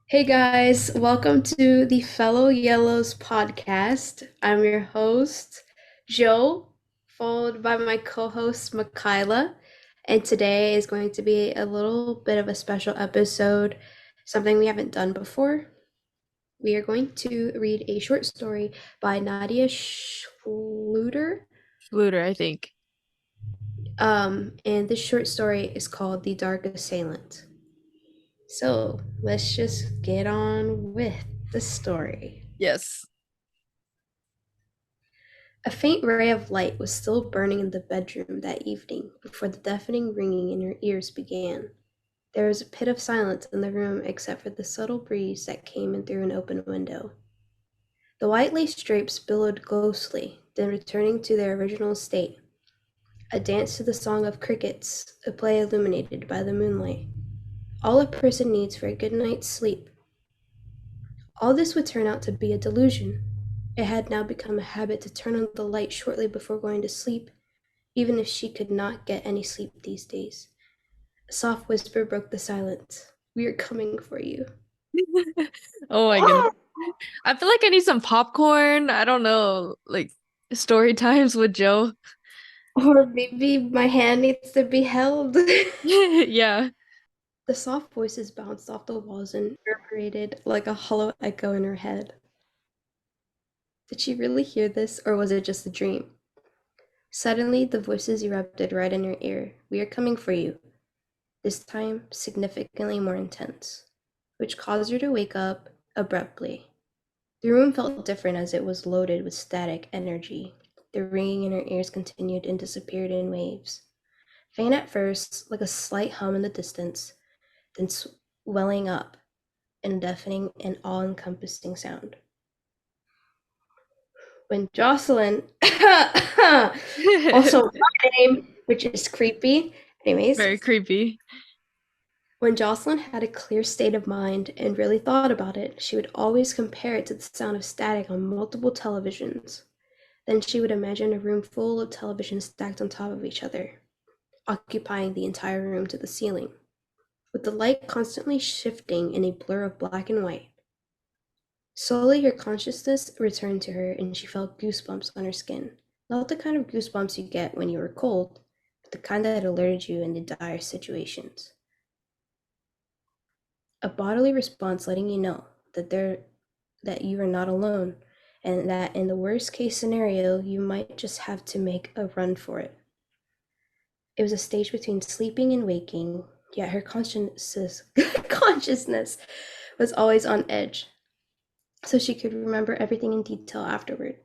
Hey guys, welcome to the Fellow Yellows podcast. I'm your host, Joe, followed by my co host, Mikyla. And today is going to be a little bit of a special episode, something we haven't done before. We are going to read a short story by Nadia Schluter. Schluter, I think. And this short story is called The Dark Assailant. So let's just get on with the story. Yes. A faint ray of light was still burning in the bedroom that evening before the deafening ringing in her ears began. There was a pit of silence in the room except for the subtle breeze that came in through an open window. The white lace drapes billowed ghostly, then returning to their original state. A dance to the song of crickets, a play illuminated by the moonlight. All a person needs for a good night's sleep. All this would turn out to be a delusion. It had now become a habit to turn on the light shortly before going to sleep, even if she could not get any sleep these days. A soft whisper broke the silence. We are coming for you. Oh my goodness. I feel like I need some popcorn. I don't know, like story times with Joe. Or maybe my hand needs to be held. Yeah. The soft voices bounced off the walls and reverberated like a hollow echo in her head. Did she really hear this, or was it just a dream? Suddenly, the voices erupted right in her ear. We are coming for you. This time significantly more intense, which caused her to wake up abruptly. The room felt different as it was loaded with static energy. The ringing in her ears continued and disappeared in waves. Faint at first, like a slight hum in the distance, then swelling up in a deafening and all-encompassing sound. When Jocelyn, also my name, which is creepy, anyways, Very creepy. when Jocelyn had a clear state of mind and really thought about it, she would always compare it to the sound of static on multiple televisions. Then she would imagine a room full of televisions stacked on top of each other, occupying the entire room to the ceiling, with the light constantly shifting in a blur of black and white. Slowly, her consciousness returned to her, and she felt goosebumps on her skin. Not the kind of goosebumps you get when you were cold, but the kind that alerted you in the dire situations. A bodily response letting you know that you are not alone, and that in the worst case scenario, you might just have to make a run for it. It was a stage between sleeping and waking, yet her consciousness was always on edge, so she could remember everything in detail afterward.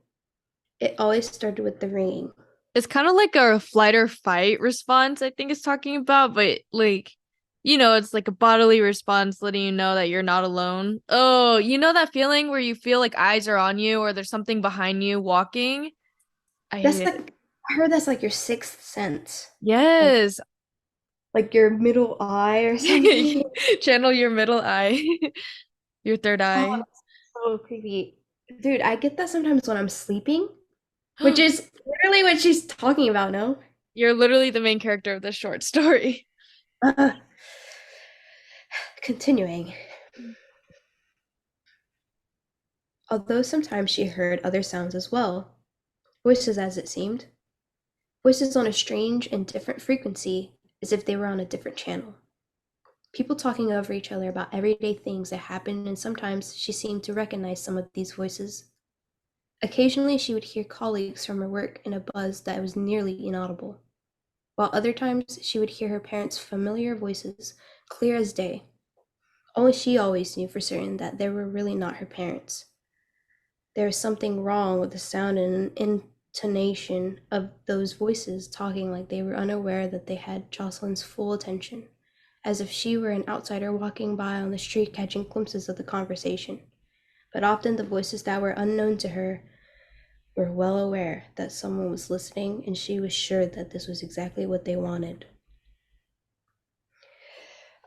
It always started with the ringing. It's kind of like a flight or fight response, I think it's talking about, but it's like a bodily response letting you know that you're not alone. Oh, you know that feeling where you feel like eyes are on you or there's something behind you walking? I hate That's it. like I heard that's like your sixth sense, like Yes. like your middle eye or something. Channel your middle eye, your third Oh, eye. that's so creepy. Dude, I get that sometimes when I'm sleeping, which is literally what she's talking about, no? You're literally the main character of this short story. Uh, continuing. Although sometimes she heard other sounds as well, voices as it seemed, voices on a strange and different frequency, as if they were on a different channel. People talking over each other about everyday things that happened, and sometimes she seemed to recognize some of these voices. Occasionally, she would hear colleagues from her work in a buzz that was nearly inaudible, while other times she would hear her parents' familiar voices, clear as day. Only she always knew for certain that they were really not her parents. There was something wrong with the sound and intonation of those voices talking like they were unaware that they had Jocelyn's full attention, as if she were an outsider walking by on the street catching glimpses of the conversation. But often the voices that were unknown to her were well aware that someone was listening, and she was sure that this was exactly what they wanted.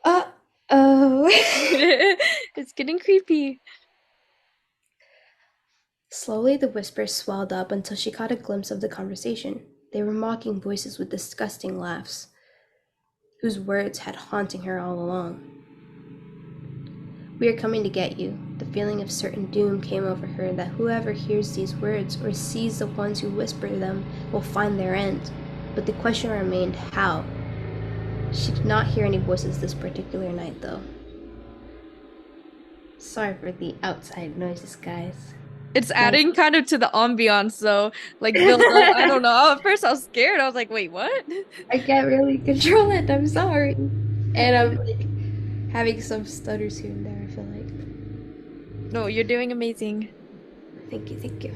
Uh-oh. It's getting creepy. Slowly the whispers swelled up until she caught a glimpse of the conversation. They were mocking voices with disgusting laughs, whose words had haunting her all along. We are coming to get you. The feeling of certain doom came over her that whoever hears these words or sees the ones who whisper them will find their end. But the question remained how. She did not hear any voices this particular night, though. Sorry for the outside noises, guys. It's My adding kind of to the ambiance, so like build up. I don't know. At first I was scared. I was like, wait, what? I can't really control it. I'm sorry. And I'm like having some stutters here and there, I feel like. No, you're doing amazing. Thank you, thank you.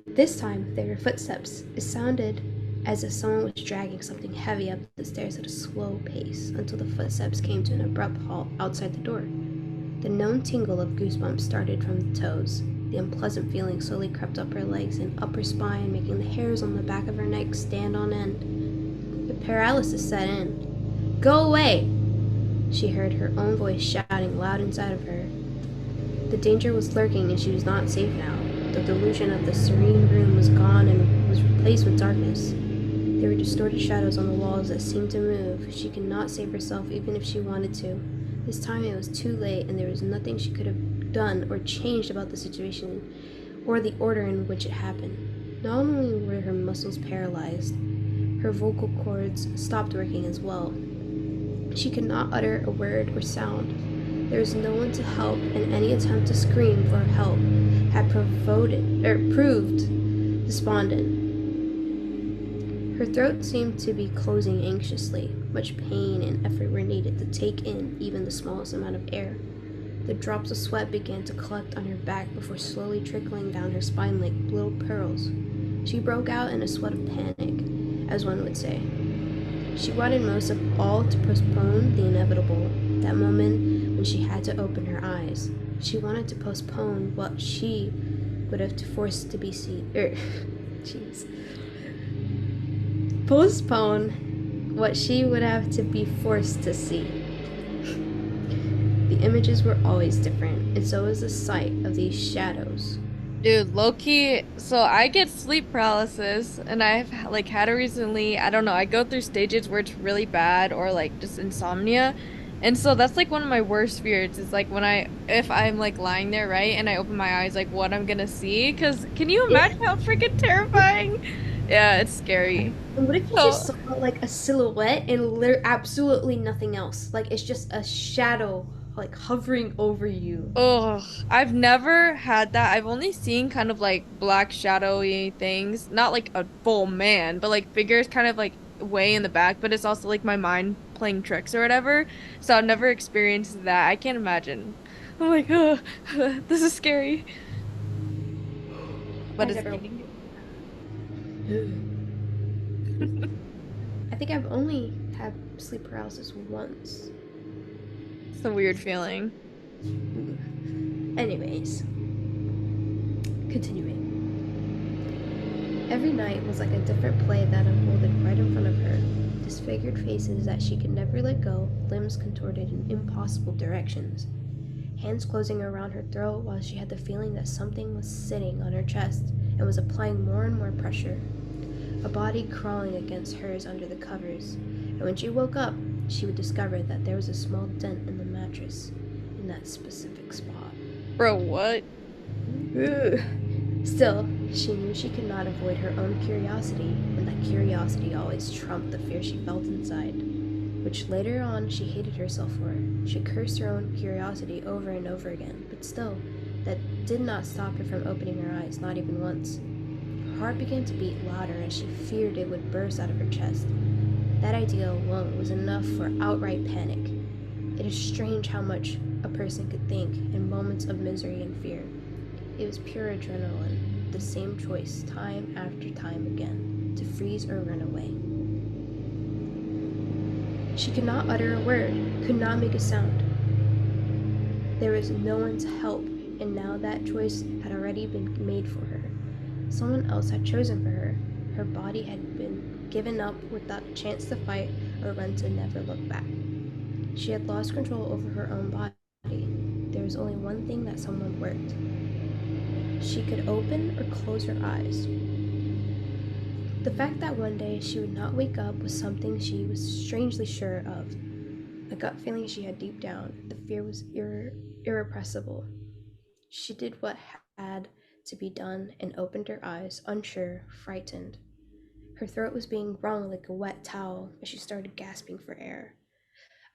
This time, there were footsteps. It sounded as if someone was dragging something heavy up the stairs at a slow pace until the footsteps came to an abrupt halt outside the door. The known tingle of goosebumps started from the toes. The unpleasant feeling slowly crept up her legs and up her spine, making the hairs on the back of her neck stand on end. The paralysis set in. Go away! She heard her own voice shouting loud inside of her. The danger was lurking and she was not safe now. The delusion of the serene room was gone and was replaced with darkness. There were distorted shadows on the walls that seemed to move. She could not save herself even if she wanted to. This time it was too late and there was nothing she could have done or changed about the situation or the order in which it happened. Not only were her muscles paralyzed, her vocal cords stopped working as well. She could not utter a word or sound. There was no one to help, and any attempt to scream for help had proved despondent. Her throat seemed to be closing anxiously. Much pain and effort were needed to take in even the smallest amount of air. The drops of sweat began to collect on her back before slowly trickling down her spine like little pearls. She broke out in a sweat of panic, as one would say. She wanted most of all to postpone the inevitable, that moment when she had to open her eyes. She wanted to postpone what she would have to force to be seen. Jeez. Postpone what she would have to be forced to see. The images were always different, and so was the sight of these shadows. Dude, low-key, so I get sleep paralysis and I've like had it recently. I don't know. I go through stages where it's really bad or like just insomnia. And so that's like one of my worst fears is like when if I'm like lying there, right, and I open my eyes, like what I'm gonna see. Because can you imagine how freaking terrifying? Yeah, it's scary. And what if you So just saw like a silhouette and absolutely nothing else? Like it's just a shadow like hovering over you. oh, I've never had that. I've only seen kind of like black shadowy things, not like a full man, but like figures kind of like way in the back, but it's also like my mind playing tricks or whatever. So I've never experienced that. I can't imagine. I'm like, oh, this is scary, but I it's never. getting I think I've only had sleep paralysis once. it's a weird feeling. Anyways, continuing. Every night was like a different play that unfolded right in front of her. Disfigured faces that she could never let go, limbs contorted in impossible directions, hands closing around her throat while she had the feeling that something was sitting on her chest and was applying more and more pressure. A body crawling against hers under the covers, and when she woke up, she would discover that there was a small dent in the mattress in that specific spot. Bro, what? Ugh. Still, she knew she could not avoid her own curiosity, and that curiosity always trumped the fear she felt inside, which later on she hated herself for. She cursed her own curiosity over and over again, but still, that did not stop her from opening her eyes, not even once. Her heart began to beat louder as she feared it would burst out of her chest. That idea alone was enough for outright panic. It is strange how much a person could think in moments of misery and fear. It was pure adrenaline, the same choice time after time again, to freeze or run away. She could not utter a word, could not make a sound. There was no one to help, and now that choice had already been made for her. Someone else had chosen for her. Her body had been given up without a chance to fight or run to never look back. She had lost control over her own body. There was only one thing that someone worked. She could open or close her eyes. The fact that one day she would not wake up was something she was strangely sure of. A gut feeling she had deep down. The fear was irrepressible. She did what had to be done and opened her eyes, unsure, frightened. Her throat was being wrung like a wet towel as she started gasping for air.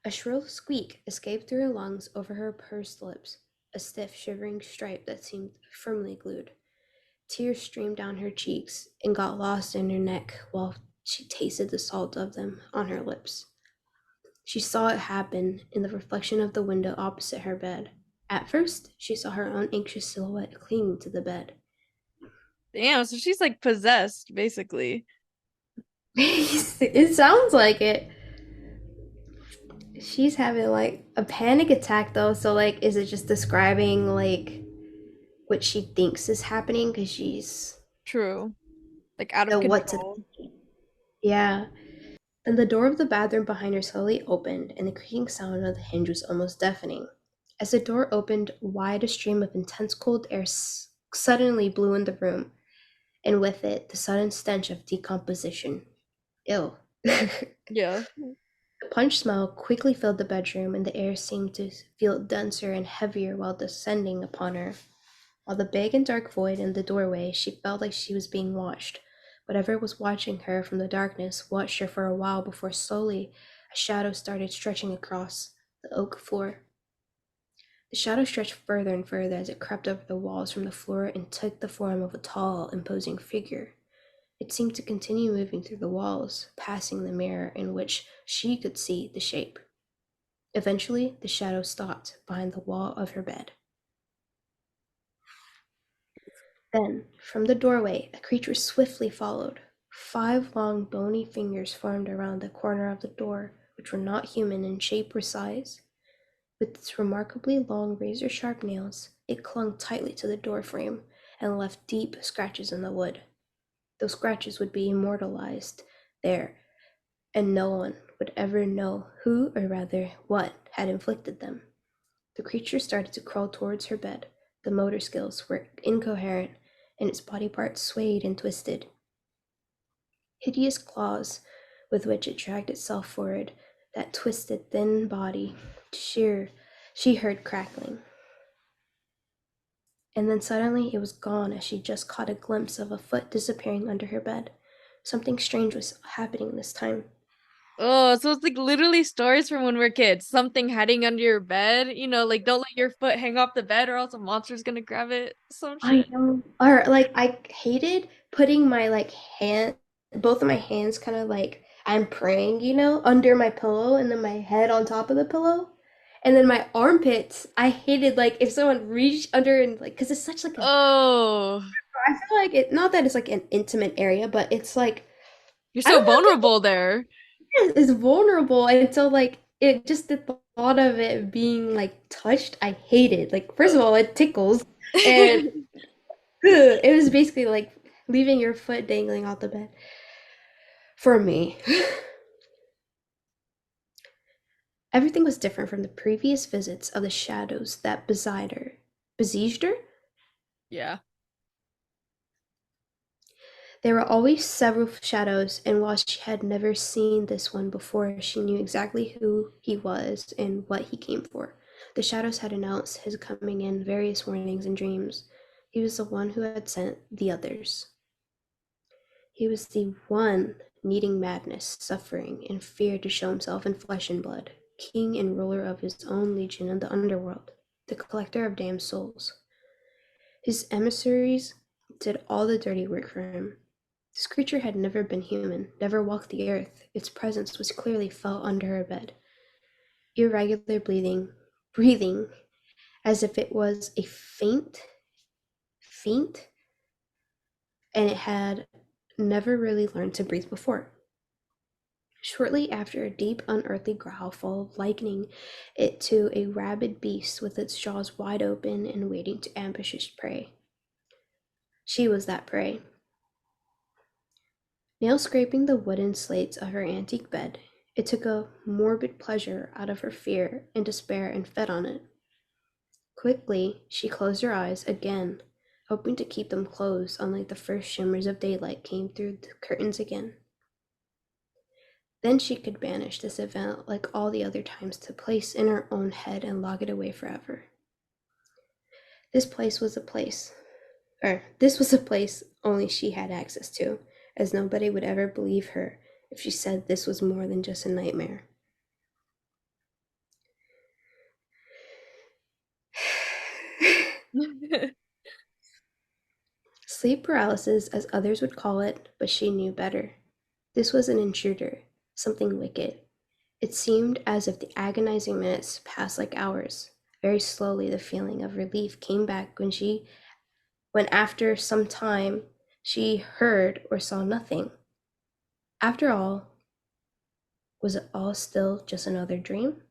A shrill squeak escaped through her lungs over her pursed lips, a stiff, shivering stripe that seemed firmly glued. Tears streamed down her cheeks and got lost in her neck while she tasted the salt of them on her lips. She saw it happen in the reflection of the window opposite her bed. At first, she saw her own anxious silhouette clinging to the bed. Damn, so she's like possessed, basically. It sounds like it. She's having like a panic attack though, so like is it just describing like what she thinks is happening because she's True. Like out of the what to control. yeah. Then the door of the bathroom behind her slowly opened, and the creaking sound of the hinge was almost deafening. As the door opened wide, a stream of intense cold air suddenly blew in the room, and with it, the sudden stench of decomposition. Ill. The Yeah. punch smell quickly filled the bedroom, and the air seemed to feel denser and heavier while descending upon her. While the big and dark void in the doorway, she felt like she was being watched. Whatever was watching her from the darkness watched her for a while before slowly a shadow started stretching across the oak floor. The shadow stretched further and further as it crept over the walls from the floor and took the form of a tall, imposing figure. It seemed to continue moving through the walls, passing the mirror in which she could see the shape. Eventually, the shadow stopped behind the wall of her bed. Then, from the doorway, a creature swiftly followed. 5 long, bony fingers formed around the corner of the door, which were not human in shape or size. With its remarkably long, razor-sharp nails, it clung tightly to the door frame and left deep scratches in the wood. Those scratches would be immortalized there, and no one would ever know who, or rather what, had inflicted them. The creature started to crawl towards her bed. The motor skills were incoherent, and its body parts swayed and twisted. Hideous claws with which it dragged itself forward, that twisted, thin body, she heard crackling. And then suddenly it was gone as she just caught a glimpse of a foot disappearing under her bed. Something strange was happening this time. Oh, so it's like literally stories from when we're kids. Something hiding under your bed, like don't let your foot hang off the bed or else a monster's gonna grab it. Some I shit. know. Or like I hated putting my like hand, both of my hands kind of like I'm praying, under my pillow and then my head on top of the pillow. And then my armpits, I hated like if someone reached under and like because it's such like a Oh, I feel like it not that it's like an intimate area, but it's like you're I so don't know vulnerable there. if it's vulnerable and so like it just the thought of it being like touched, I hate it. Like first of all, it tickles and ugh, it was basically like leaving your foot dangling out the bed for me. Everything was different from the previous visits of the shadows that besieged her. Yeah. There were always several shadows, and while she had never seen this one before, she knew exactly who he was and what he came for. The shadows had announced his coming in various warnings and dreams. He was the one who had sent the others. He was the one needing madness, suffering, and fear to show himself in flesh and blood, king and ruler of his own legion in the underworld, the collector of damned souls. His emissaries did all the dirty work for him. This creature had never been human, never walked the earth. Its presence was clearly felt under her bed. Irregular breathing, as if it was a faint, and it had never really learned to breathe before. Shortly after, a deep, unearthly growl followed, likening it to a rabid beast with its jaws wide open and waiting to ambush its prey. She was that prey. Nail scraping the wooden slates of her antique bed, it took a morbid pleasure out of her fear and despair and fed on it. Quickly, she closed her eyes again, hoping to keep them closed until the first shimmers of daylight came through the curtains again. Then she could banish this event like all the other times to place in her own head and lock it away forever. This was a place only she had access to, as nobody would ever believe her if she said this was more than just a nightmare. Sleep paralysis, as others would call it, but she knew better. This was an intruder, something wicked. It seemed as if the agonizing minutes passed like hours. Very slowly, the feeling of relief came back when after some time, she heard or saw nothing. After all, was it all still just another dream?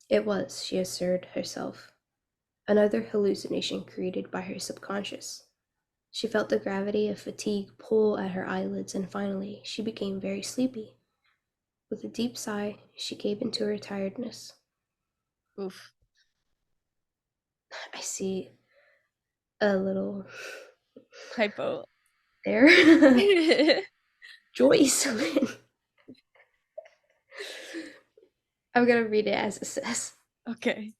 It was, she assured herself, another hallucination created by her subconscious. She felt the gravity of fatigue pull at her eyelids, and finally she became very sleepy. With a deep sigh, she gave into her tiredness. Oof. I see a little Typo. there. Jocelyn. I'm gonna read it as it says. Okay.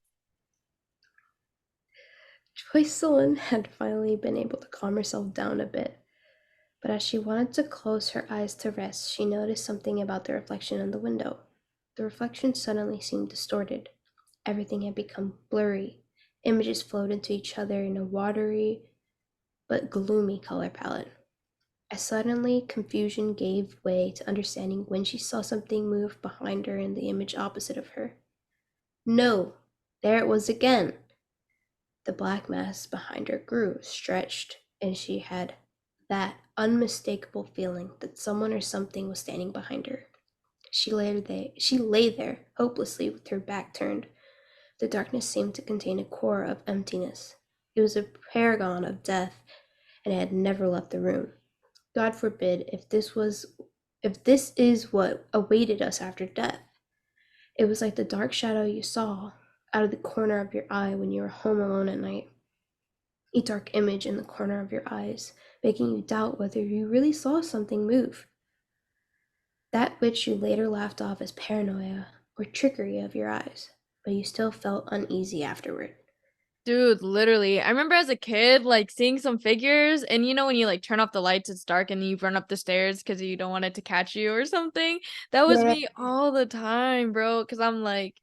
Jocelyn had finally been able to calm herself down a bit, but as she wanted to close her eyes to rest, she noticed something about the reflection in the window. The reflection suddenly seemed distorted. Everything had become blurry. Images flowed into each other in a watery but gloomy color palette. As suddenly confusion gave way to understanding when she saw something move behind her in the image opposite of her. No! There it was again! The black mass behind her grew, stretched, and she had that unmistakable feeling that someone or something was standing behind her. She lay there, hopelessly, with her back turned. The darkness seemed to contain a core of emptiness. It was a paragon of death, and it had never left the room. God forbid if this is what awaited us after death. It was like the dark shadow you saw out of the corner of your eye when you were home alone at night. A dark image in the corner of your eyes, making you doubt whether you really saw something move. That which you later laughed off as paranoia or trickery of your eyes, but you still felt uneasy afterward. Dude, literally. I remember as a kid, like seeing some figures, and when you like turn off the lights, it's dark and you run up the stairs because you don't want it to catch you or something. That was Yeah. me all the time, bro. Because I'm like,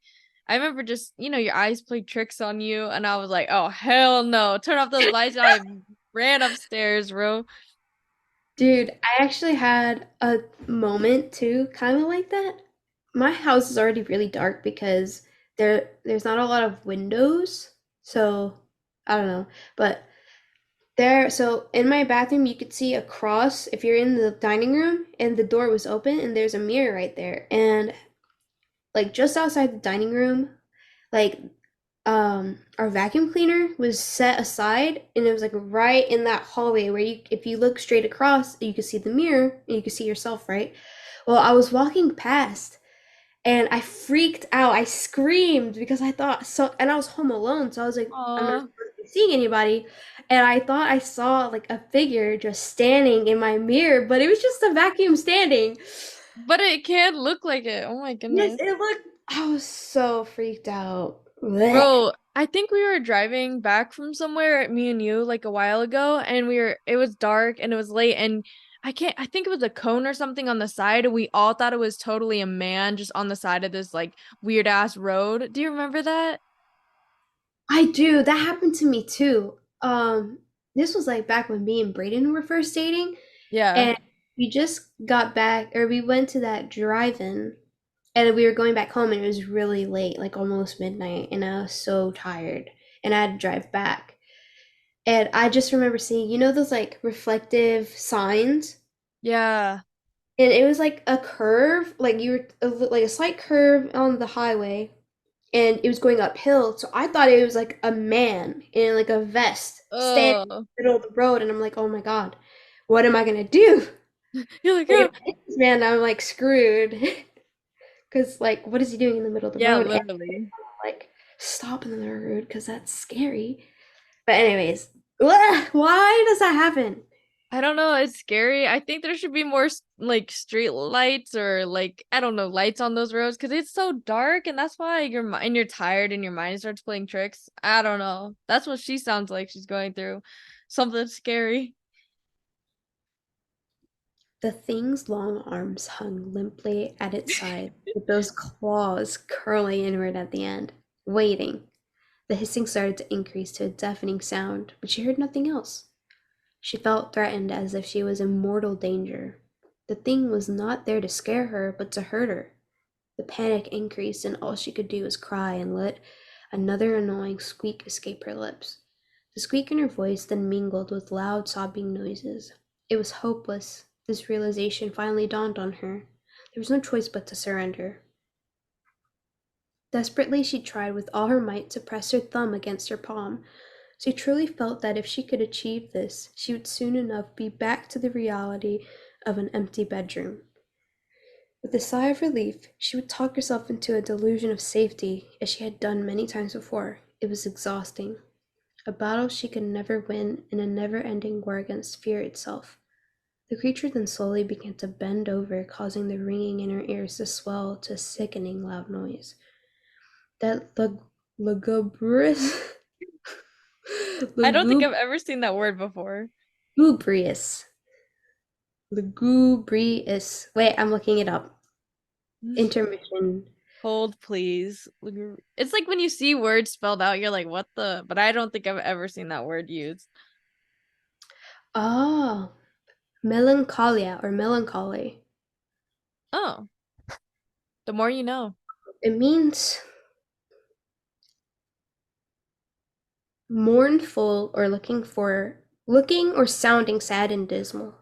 I remember just, your eyes play tricks on you, and I was like, oh, hell no. Turn off those lights. And I ran upstairs, bro. Dude, I actually had a moment too, kind of like that. My house is already really dark because there's not a lot of windows, so I don't know. But so in my bathroom you could see across if you're in the dining room and the door was open and there's a mirror right there. And like just outside the dining room, like our vacuum cleaner was set aside and it was like right in that hallway where you if you look straight across you could see the mirror and you could see yourself, right? Well, I was walking past and I freaked out. I screamed because I thought so, and I was home alone, so I was like, I'm not Aw. supposed to be seeing anybody. And I thought I saw like a figure just standing in my mirror, but it was just a vacuum standing. But it can look like it. Oh my Yes, goodness. it looked, I was so freaked out. Blech. Bro, I think we were driving back from somewhere, me and you, like a while ago, and it was dark and it was late, and I think it was a cone or something on the side, and we all thought it was totally a man just on the side of this like weird ass road. Do you remember that? I do. That happened to me too. This was like back when me and Brayden were first dating, Yeah. and we just got back, or we went to that drive-in, and we were going back home, and it was really late, like almost midnight, and I was so tired, and I had to drive back. And I just remember seeing, those like reflective signs, Yeah. and it was like a curve, like like a slight curve on the highway, and it was going uphill. So I thought it was like a man in like a vest standing Oh. in the middle of the road, and I'm like, oh my God, what am I gonna do? You're like, Like, oh. if I hit this man, I'm like screwed. Because like, what is he doing in the middle of the Yeah, road? And literally. like, stop in the middle of the road because that's scary. But anyways, why does that happen? I don't know, it's scary. I think there should be more like street lights or like I don't know, lights on those roads because it's so dark and that's why you're tired and your mind starts playing tricks. I don't know. That's what she sounds like she's going through. Something scary. The thing's long arms hung limply at its side, with those claws curling inward at the end, waiting. The hissing started to increase to a deafening sound, but she heard nothing else. She felt threatened as if she was in mortal danger. The thing was not there to scare her, but to hurt her. The panic increased, and all she could do was cry and let another annoying squeak escape her lips. The squeak in her voice then mingled with loud sobbing noises. It was hopeless. This realization finally dawned on her. There was no choice but to surrender. Desperately, she tried with all her might to press her thumb against her palm. She truly felt that if she could achieve this, she would soon enough be back to the reality of an empty bedroom. With a sigh of relief, she would talk herself into a delusion of safety, as she had done many times before. It was exhausting. A battle she could never win in a never-ending war against fear itself. The creature then slowly began to bend over, causing the ringing in her ears to swell to a sickening loud noise. That lugubrious, I don't think I've ever seen that word before. lugubrious, lugubrious. Wait, I'm looking it up. Intermission. Hold, please. It's like when you see words spelled out, you're like, what the? But I don't think I've ever seen that word used. Oh, melancholia or melancholy. Oh, the more you know. It means mournful or looking or sounding sad and dismal.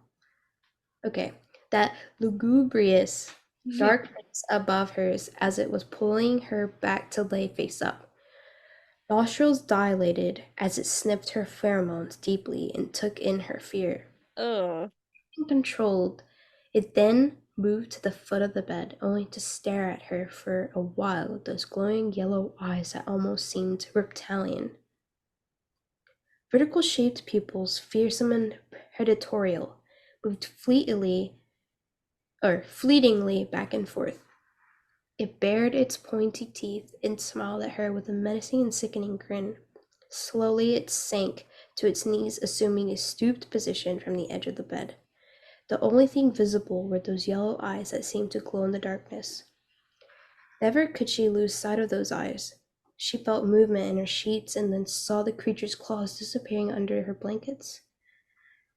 Okay, that lugubrious darkness above hers as it was pulling her back to lay face up. Nostrils dilated as it sniffed her pheromones deeply and took in her fear. Ugh. Controlled, it then moved to the foot of the bed, only to stare at her for a while with those glowing yellow eyes that almost seemed reptilian. Vertical shaped pupils, fearsome and predatorial, moved fleetingly back and forth. It bared its pointy teeth and smiled at her with a menacing and sickening grin. Slowly it sank to its knees, assuming a stooped position from the edge of the bed. The only thing visible were those yellow eyes that seemed to glow in the darkness. Never could she lose sight of those eyes. She felt movement in her sheets and then saw the creature's claws disappearing under her blankets.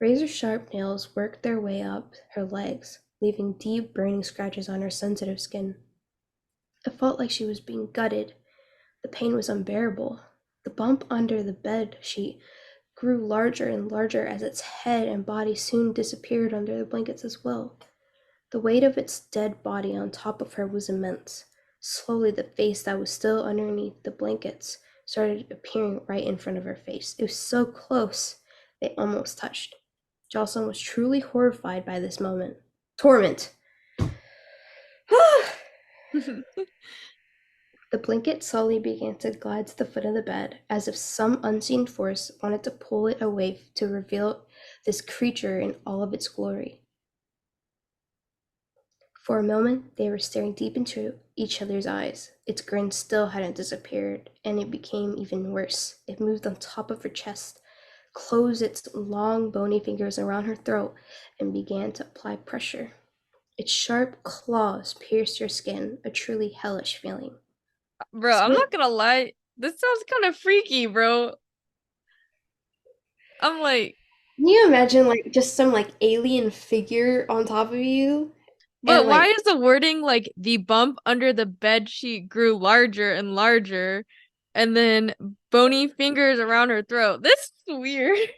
Razor-sharp nails worked their way up her legs, leaving deep, burning scratches on her sensitive skin. It felt like she was being gutted. The pain was unbearable. The bump under the bed sheet grew larger and larger as its head and body soon disappeared under the blankets as well. The weight of its dead body on top of her was immense. Slowly, the face that was still underneath the blankets started appearing right in front of her face. It was so close, they almost touched. Jocelyn was truly horrified by this moment. Torment! The blanket slowly began to glide to the foot of the bed, as if some unseen force wanted to pull it away to reveal this creature in all of its glory. For a moment, they were staring deep into each other's eyes. Its grin still hadn't disappeared, and it became even worse. It moved on top of her chest, closed its long, bony fingers around her throat, and began to apply pressure. Its sharp claws pierced her skin, a truly hellish feeling. Bro, I'm Swift, not gonna lie. This sounds kind of freaky, bro. I'm like, can you imagine like just some like alien figure on top of you but and why like is the wording like the bump under the bed sheet grew larger and larger, and then bony fingers around her throat? This is weird.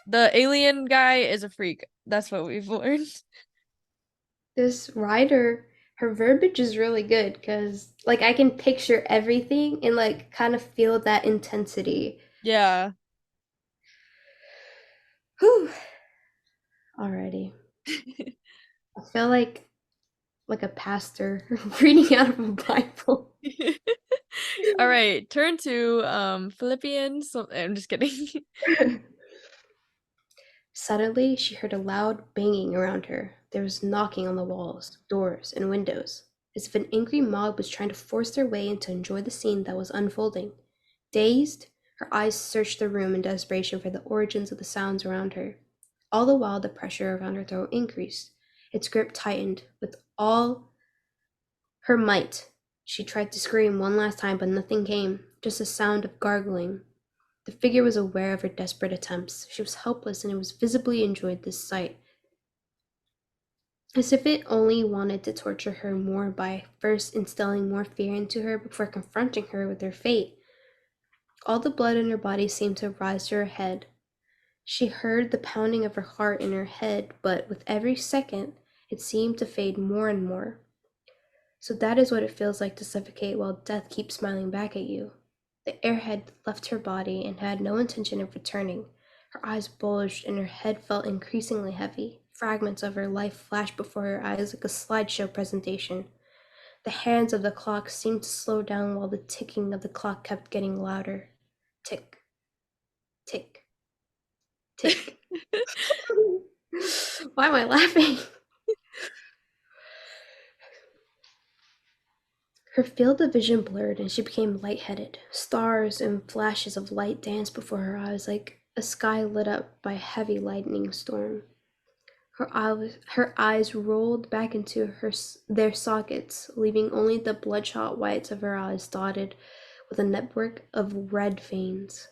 The alien guy is a freak. That's what we've learned. this writer, her verbiage is really good because like I can picture everything and like kind of feel that intensity. Yeah. Whew. Alrighty. I feel like a pastor reading out of a Bible. All right, turn to Philippians. I'm just kidding. Suddenly, she heard a loud banging around her. There was knocking on the walls, doors, and windows, as if an angry mob was trying to force their way in to enjoy the scene that was unfolding. Dazed, her eyes searched the room in desperation for the origins of the sounds around her. All the while, the pressure around her throat increased. Its grip tightened with all her might. She tried to scream one last time, but nothing came, just a sound of gargling. The figure was aware of her desperate attempts. She was helpless, and it was visibly enjoyed this sight, as if it only wanted to torture her more by first instilling more fear into her before confronting her with her fate. All the blood in her body seemed to rise to her head. She heard the pounding of her heart in her head, but with every second it seemed to fade more and more. So that is what it feels like to suffocate while death keeps smiling back at you. The air had left her body and had no intention of returning. Her eyes bulged and her head felt increasingly heavy. Fragments of her life flashed before her eyes like a slideshow presentation. The hands of the clock seemed to slow down while the ticking of the clock kept getting louder. Tick, tick, tick. Why am I laughing? Her field of vision blurred and she became lightheaded. Stars and flashes of light danced before her eyes like a sky lit up by a heavy lightning storm. Her eyes rolled back into their sockets, leaving only the bloodshot whites of her eyes dotted with a network of red veins.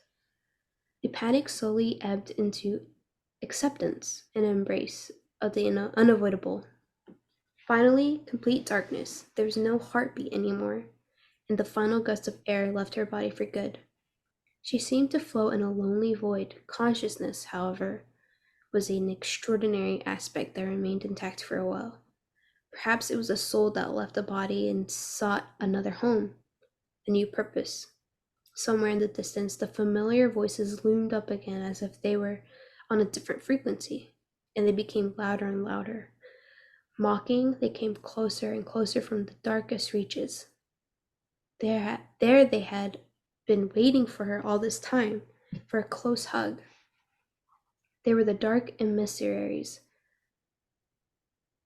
The panic slowly ebbed into acceptance and embrace of the unavoidable. Finally, complete darkness. There was no heartbeat anymore, and the final gust of air left her body for good. She seemed to float in a lonely void. Consciousness, however, was an extraordinary aspect that remained intact for a while. Perhaps it was a soul that left the body and sought another home, a new purpose. Somewhere in the distance, the familiar voices loomed up again as if they were on a different frequency, and they became louder and louder. Mocking, they came closer and closer from the darkest reaches. There they had been waiting for her all this time, for a close hug. They were the dark emissaries.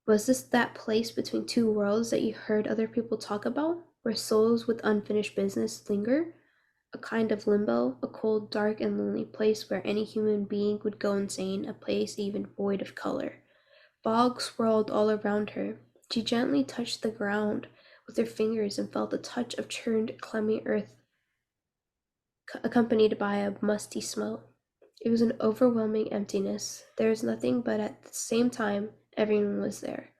Was this that place between two worlds that you heard other people talk about, where souls with unfinished business linger? A kind of limbo, a cold, dark, and lonely place where any human being would go insane, a place even void of color. Fog swirled all around her. She gently touched the ground with her fingers and felt the touch of churned, clammy earth, accompanied by a musty smell. It was an overwhelming emptiness. There was nothing, but at the same time, everyone was there.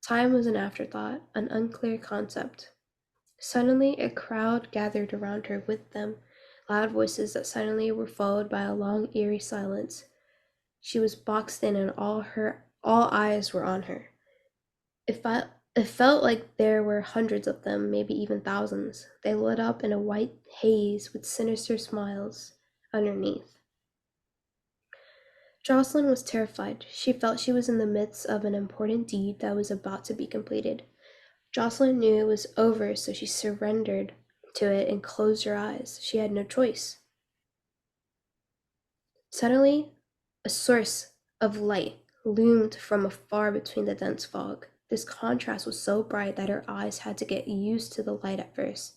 Time was an afterthought, an unclear concept. Suddenly, a crowd gathered around her with them, loud voices that suddenly were followed by a long, eerie silence. She was boxed in, and all eyes were on her. It felt it felt like there were hundreds of them, maybe even thousands. They lit up in a white haze with sinister smiles underneath. Jocelyn was terrified. She felt she was in the midst of an important deed that was about to be completed. Jocelyn knew it was over, so she surrendered to it and closed her eyes. She had no choice. Suddenly, a source of light loomed from afar between the dense fog. This contrast was so bright that her eyes had to get used to the light at first.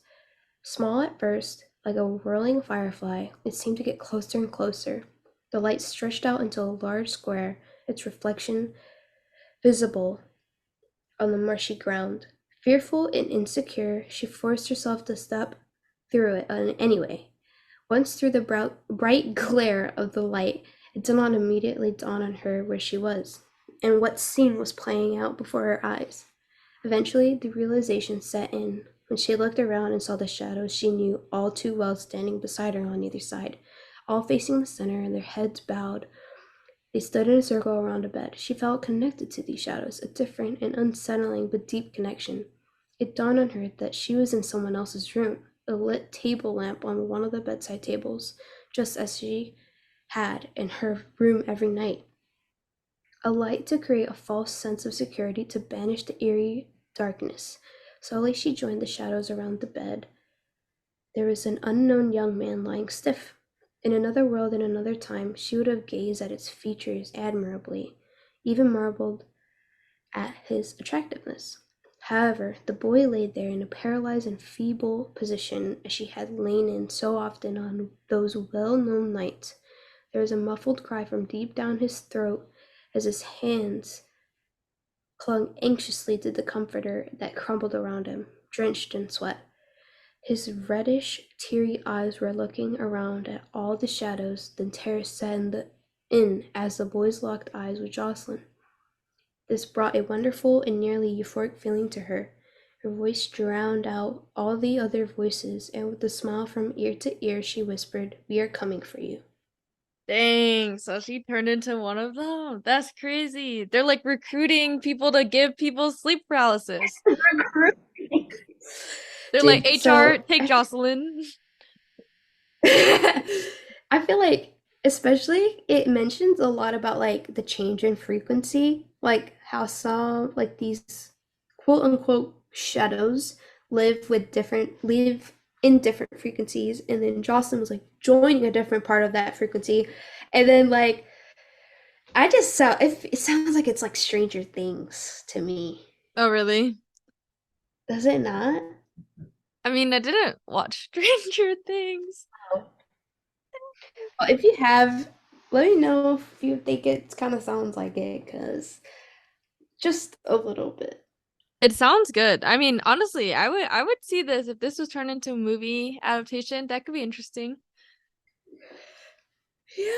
Small at first, like a whirling firefly, it seemed to get closer and closer. The light stretched out into a large square, its reflection visible on the marshy ground. Fearful and insecure, she forced herself to step through it anyway. Once through the bright glare of the light, it did not immediately dawn on her where she was, and what scene was playing out before her eyes. Eventually, the realization set in. When she looked around and saw the shadows she knew all too well standing beside her on either side, all facing the center and their heads bowed. They stood in a circle around a bed. She felt connected to these shadows, a different and unsettling but deep connection. It dawned on her that she was in someone else's room, a lit table lamp on one of the bedside tables, just as she had in her room every night. A light to create a false sense of security, to banish the eerie darkness. Slowly she joined the shadows around the bed, There was an unknown young man lying stiff. In another world, in another time, she would have gazed at its features admirably, even marveled at his attractiveness. However, the boy lay there in a paralyzed and feeble position as she had lain in so often on those well-known nights. There was a muffled cry from deep down his throat as his hands clung anxiously to the comforter that crumpled around him, drenched in sweat. His reddish, teary eyes were looking around at all the shadows, then terror set in as the boys locked eyes with Jocelyn. This brought a wonderful and nearly euphoric feeling to her. Her voice drowned out all the other voices, and with a smile from ear to ear, she whispered, "We are coming for you." Dang, so she turned into one of them. That's crazy. They're like recruiting people to give people sleep paralysis. They're like, Dude, HR, so take Jocelyn. I feel like especially it mentions a lot about like the change in frequency, like how some like these quote unquote shadows live in different frequencies, and then Jocelyn was like joining a different part of that frequency. And then like I just sound it sounds like it's like Stranger Things to me. Oh, really? Does it not? I mean, I didn't watch Stranger Things. Well, if you have, let me know if you think it kind of sounds like it, because just a little bit. It sounds good. I mean, honestly, I would see this if this was turned into a movie adaptation. That could be interesting. Yeah.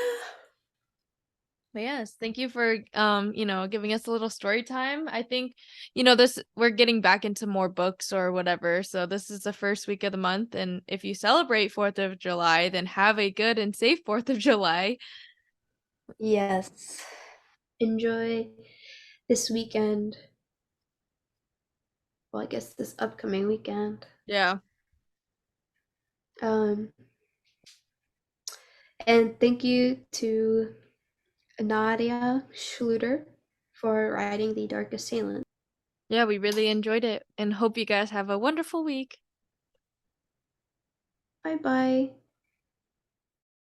But yes, thank you for giving us a little story time. I think, this we're getting back into more books or whatever. So this is the first week of the month, and if you celebrate 4th of July, then have a good and safe 4th of July. Yes. Enjoy this weekend. Well, I guess this upcoming weekend. Yeah. Um, and thank you to Nadia Schluter for writing The Dark Assailant. Yeah, we really enjoyed it and hope you guys have a wonderful week. Bye bye.